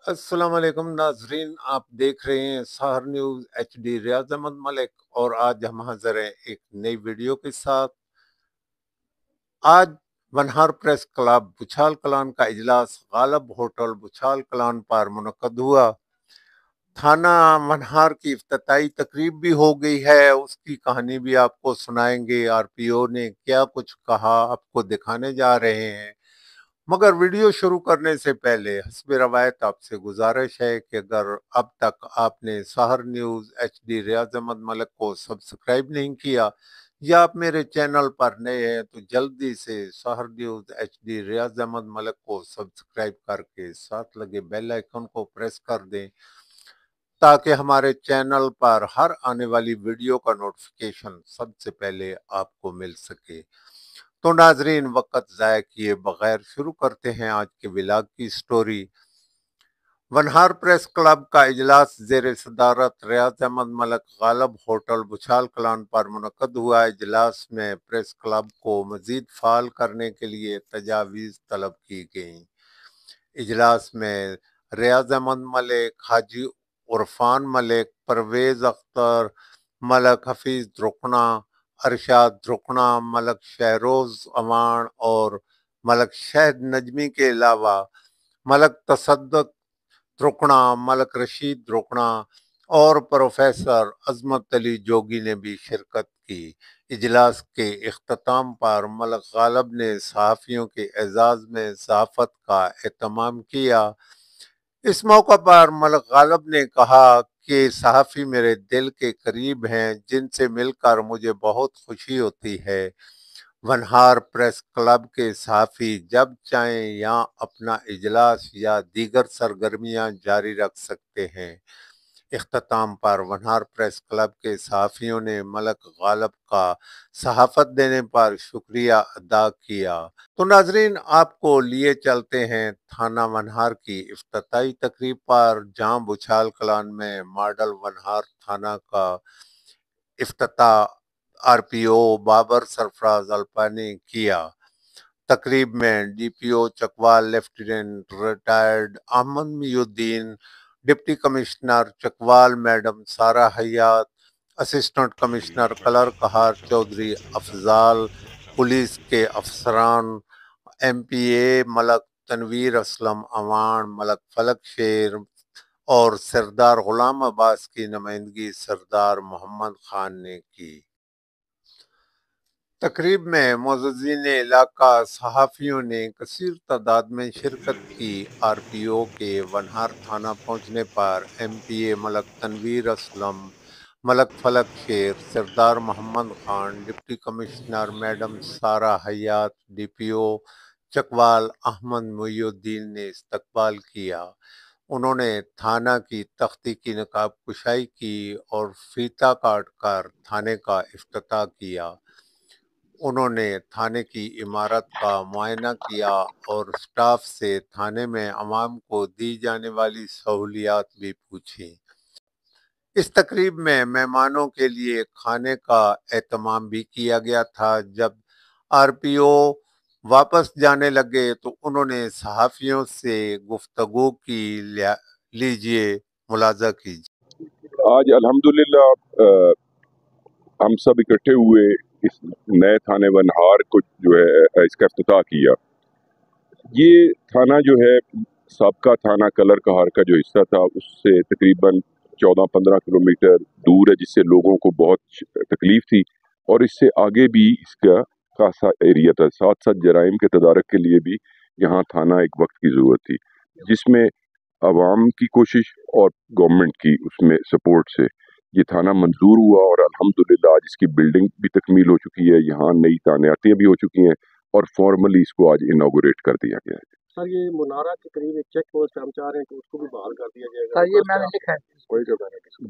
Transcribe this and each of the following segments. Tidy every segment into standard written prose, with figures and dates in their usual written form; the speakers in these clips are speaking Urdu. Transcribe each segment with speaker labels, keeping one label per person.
Speaker 1: السلام علیکم ناظرین، آپ دیکھ رہے ہیں سحر news H D. Riyaz Ahmad ملک اور آج ہم حاضر ہیں ایک نئی ویڈیو کے ساتھ۔ آج ونہار پریس کلب بچھال کلان کا اجلاس غالب ہوٹل بچھال کلان پر منعقد ہوا۔ تھانہ ونہار کی افتتاحی تقریب بھی ہو گئی ہے، اس کی کہانی بھی آپ کو سنائیں گے۔ آر پی او نے کیا کچھ کہا آپ کو دکھانے جا رہے ہیں، مگر ویڈیو شروع کرنے سے پہلے حسب روایت آپ سے گزارش ہے کہ اگر اب تک آپ نے سحر news H D Riyaz Ahmad ملک کو سبسکرائب نہیں کیا یا آپ میرے چینل پر نئے ہیں تو جلدی سے سحر news H D Riyaz Ahmad ملک کو سبسکرائب کر کے ساتھ لگے بیل آئیکن کو پریس کر دیں تاکہ ہمارے چینل پر ہر آنے والی ویڈیو کا نوٹیفیکیشن سب سے پہلے آپ کو مل سکے۔ تو ناظرین، وقت ضائع کیے بغیر شروع کرتے ہیں آج کے ولاگ کی سٹوری۔ ونہار پریس کلب کا اجلاس زیر صدارت ریاض احمد ملک غالب ہوٹل بچھال کلان پر منعقد ہوا۔ اجلاس میں پریس کلب کو مزید فعال کرنے کے لیے تجاویز طلب کی گئیں۔ اجلاس میں ریاض احمد ملک، حاجی عرفان ملک، پرویز اختر ملک، حفیظ رکنا، ارشاد رکنا، ملک شہروز اوان اور ملک شہد نجمی کے علاوہ ملک تصدق رکنا، ملک رشید رکنا اور پروفیسر عظمت علی جوگی نے بھی شرکت کی۔ اجلاس کے اختتام پر ملک غالب نے صحافیوں کے اعزاز میں صحافت کا اہتمام کیا۔ اس موقع پر ملک غالب نے کہا کہ صحافی میرے دل کے قریب ہیں، جن سے مل کر مجھے بہت خوشی ہوتی ہے۔ ونہار پریس کلب کے صحافی جب چاہیں یہاں اپنا اجلاس یا دیگر سرگرمیاں جاری رکھ سکتے ہیں۔ اختتام پر ونہار پریس کلب کے صحافیوں نے ملک غالب کا صحافت دینے پر شکریہ ادا کیا۔ تو ناظرین، آپ کو لیے چلتے ہیں تھانہ ونہار کی افتتاحی تقریب پر، جہاں بچھال کلان میں ماڈل ونہار تھانہ کا افتتاح آر پی او بابر سرفراز الپا نے کیا۔ تقریب میں D P O Chakwal lieutenant retired Ahmed Mohi Uddin, deputy commissioner Chakwal madam Sara Hayat, assistant commissioner clerk ہار چودھری افضال، پولیس کے افسران، M P A Malik Tanveer Aslam Awan, ملک فلک شیر اور سردار غلام عباس کی نمائندگی سردار محمد خان نے کی۔ تقریب میں معززین علاقہ صحافیوں نے کثیر تعداد میں شرکت کی۔ آر پی او کے ونہار تھانہ پہنچنے پر M P A Malik Tanveer Aslam, Malik Falak Sher, Sardar Muhammad Khan, deputy commissioner madam Sara Hayat, D P O Chakwal Ahmed Mohi Uddin نے استقبال کیا۔ انہوں نے تھانہ کی تختی کی نقاب کشائی کی اور فیتا کاٹ کر تھانے کا افتتاح کیا۔ انہوں نے تھانے کی عمارت کا معائنہ کیا اور سٹاف سے تھانے میں عوام کو دی جانے والی سہولیات بھی پوچھی۔ اس تقریب میں مہمانوں کے لیے کھانے کا اہتمام بھی کیا گیا تھا۔ جب آر پی او واپس جانے لگے تو انہوں نے صحافیوں سے گفتگو کی۔ لیجیے ملاحظہ کیجیے۔
Speaker 2: آج الحمدللہ ہم سب اکٹھے ہوئے اس نئے تھانے ونہار کو جو ہے اس کا افتتاح کیا۔ یہ تھانہ جو ہے سابقہ تھانہ کلر کہار کا جو حصہ تھا اس سے تقریباً 14-15 کلومیٹر دور ہے، جس سے لوگوں کو بہت تکلیف تھی، اور اس سے آگے بھی اس کا خاصا ایریا تھا۔ ساتھ ساتھ جرائم کے تدارک کے لیے بھی یہاں تھانہ ایک وقت کی ضرورت تھی، جس میں عوام کی کوشش اور گورنمنٹ کی اس میں سپورٹ سے یہ تھانہ منظور ہوا، اور الحمدللہ آج اس کی بلڈنگ بھی تکمیل ہو چکی ہے، یہاں نئی تعمیراتیں بھی ہو چکی ہیں اور فارملی اس کو آج انوگریٹ کر دیا گیا ہے۔
Speaker 3: سر یہ منارہ کے قریب ایک چیک پوسٹ ہم چاہ رہے ہیں کہ اس کو بھی بحال کر دیا جائے گا۔ سر یہ میں نے لکھا ہے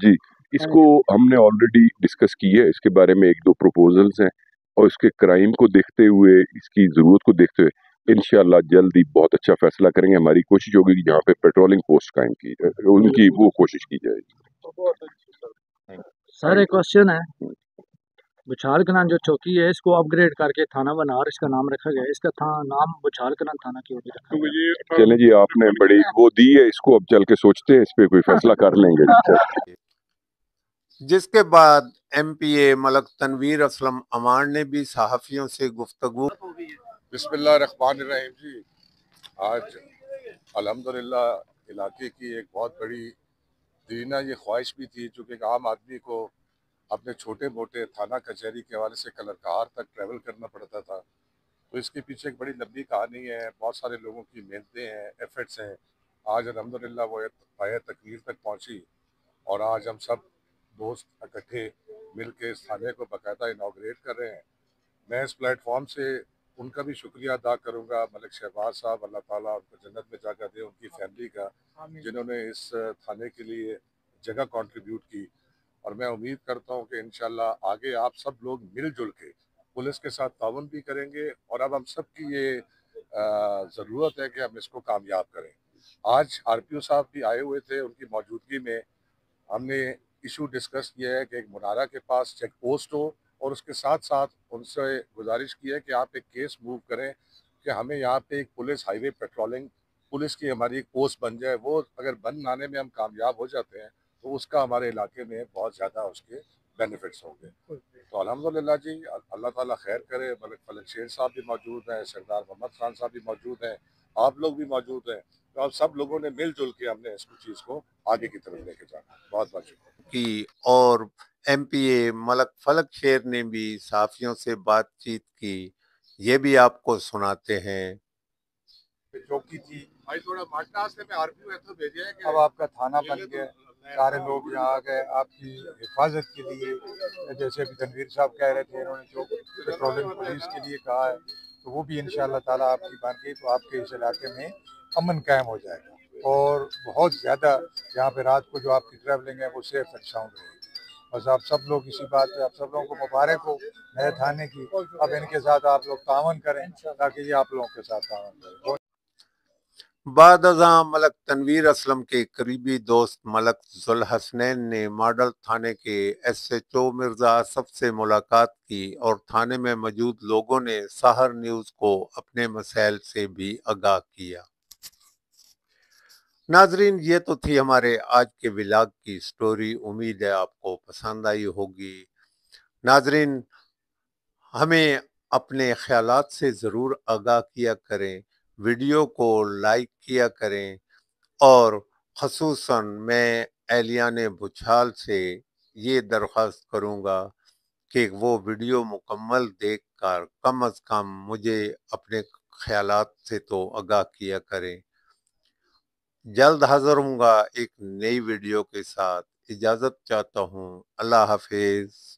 Speaker 2: جی، اس کو ہم نے آلریڈی ڈسکس کی ہے، اس کے بارے میں 1-2 پروپوزلز ہیں، اور اس کے کرائم کو دیکھتے ہوئے، اس کی ضرورت کو دیکھتے ہوئے انشاءاللہ جلد ہی بہت اچھا فیصلہ کریں گے۔ ہماری کوشش ہوگی کہ جہاں پہ پیٹرولنگ پوسٹ قائم کی جائے، ان کی وہ کوشش کی جائے گی۔
Speaker 3: سر ایک کوشچن ہے، بچھال کلان جو چوکی ہے اس کو اپ گریڈ کر کے تھانہ ونہار اس کا نام رکھا گیا ہے. اس کا نام بچھال کلان تھانہ کیوں نہیں رکھا گیا؟
Speaker 2: چلیں جی، آپ نے بڑی وہ دی ہے، اس کو اب چل کے سوچتے ہیں، اس پہ کوئی فیصلہ کر لیں گے.
Speaker 1: جس کے بعد M P A Malik Tanveer Aslam امان نے بھی صحافیوں سے گفتگو.
Speaker 4: بسم اللہ الرحمن الرحیم. جی آج الحمدللہ علاقے کی ایک بہت بڑی دیرینہ یہ خواہش بھی تھی، چونکہ ایک عام آدمی کو اپنے چھوٹے موٹے تھانہ کچہری کے حوالے سے کلرکار تک ٹریول کرنا پڑتا تھا. تو اس کے پیچھے ایک بڑی لمبی کہانی ہے، بہت سارے لوگوں کی محنتیں ہیں، ایفرٹس ہیں. آج الحمدللہ وہ پایہ تکمیل تک پہنچی اور آج ہم سب دوست اکٹھے مل کے اس تھانے کو باقاعدہ انوگریٹ کر رہے ہیں. میں اس پلیٹ فارم سے ان کا بھی شکریہ ادا کروں گا، ملک شہباز صاحب، اللہ تعالیٰ ان کو جنت میں جگہ دے، ان کی فیملی کا، جنہوں نے اس تھانے کے لیے جگہ کنٹریبیوٹ کی. اور میں امید کرتا ہوں کہ انشاءاللہ آگے آپ سب لوگ مل جل کے پولیس کے ساتھ تعاون بھی کریں گے، اور اب ہم سب کی یہ ضرورت ہے کہ ہم اس کو کامیاب کریں. آج آر پی او صاحب بھی آئے ہوئے تھے، ان کی موجودگی میں ہم نے ایشو ڈسکس کیا ہے کہ ایک منارہ کے پاس چیک پوسٹ ہو، اور اس کے ساتھ ساتھ ان سے گزارش کی ہے کہ آپ ایک کیس موو کریں کہ ہمیں یہاں پہ ایک پولیس ہائی وے پیٹرولنگ پولیس کی ہماری ایک پوسٹ بن جائے. وہ اگر بن لانے میں ہم کامیاب ہو جاتے ہیں تو اس کا ہمارے علاقے میں بہت زیادہ اس کے بینیفٹس ہوں گے. تو الحمدللہ جی، اللہ تعالیٰ خیر کرے. ملک فلک شیر صاحب بھی موجود ہیں، سردار محمد خان صاحب بھی موجود ہیں، آپ لوگ بھی موجود ہیں. تو اب سب لوگوں نے مل جل کے ہم نے اس چیز کو آگے کی طرف لے کے جانا. بہت بہت شکریہ.
Speaker 1: کی اور ایم پی اے ملک فلک شیر نے بھی صحافیوں سے بات چیت کی، یہ بھی آپ کو سناتے ہیں.
Speaker 4: چوکی تھی بھائی، تھوڑا ماٹنا سے میں آر پی او تو بھیجے ہیں کہ اب آپ کا تھانہ بن گیا، سارے لوگ یہاں آ گئے آپ کی حفاظت کے لیے. جیسے ابھی تنویر صاحب کہہ رہے تھے، انہوں نے جو پیٹرولنگ پولیس کے لیے کہا ہے تو وہ بھی انشاءاللہ تعالیٰ آپ کی بن گئی تو آپ کے اس علاقے میں امن قائم ہو جائے گا، اور بہت زیادہ یہاں پہ رات کو جو آپ کی ٹریولنگ ہے وہ سیف اینڈ ساؤنڈ رہے گی. بس آپ سب لوگ اسی بات پہ، آپ سب لوگوں کو مبارک ہو نئے تھانے کی. اب ان کے ساتھ آپ لوگ تعاون کریں تاکہ یہ آپ لوگوں کے ساتھ تعاون کریں.
Speaker 1: بعد ازاں ملک تنویر اسلم کے قریبی دوست ملک ذوالحسنین نے ماڈل تھانے کے ایس ایچ او مرزا اسف سے ملاقات کی، اور تھانے میں موجود لوگوں نے سحر نیوز کو اپنے مسائل سے بھی آگاہ کیا. ناظرین، یہ تو تھی ہمارے آج کے ولاگ کی سٹوری. امید ہے آپ کو پسند آئی ہوگی. ناظرین، ہمیں اپنے خیالات سے ضرور آگاہ کیا کریں، ویڈیو کو لائک کیا کریں، اور خصوصاً میں اہلیان بچھال سے یہ درخواست کروں گا کہ وہ ویڈیو مکمل دیکھ کر کم از کم مجھے اپنے خیالات سے تو آگاہ کیا کریں. جلد حاضر ہوں گا ایک نئی ویڈیو کے ساتھ. اجازت چاہتا ہوں. اللہ حافظ.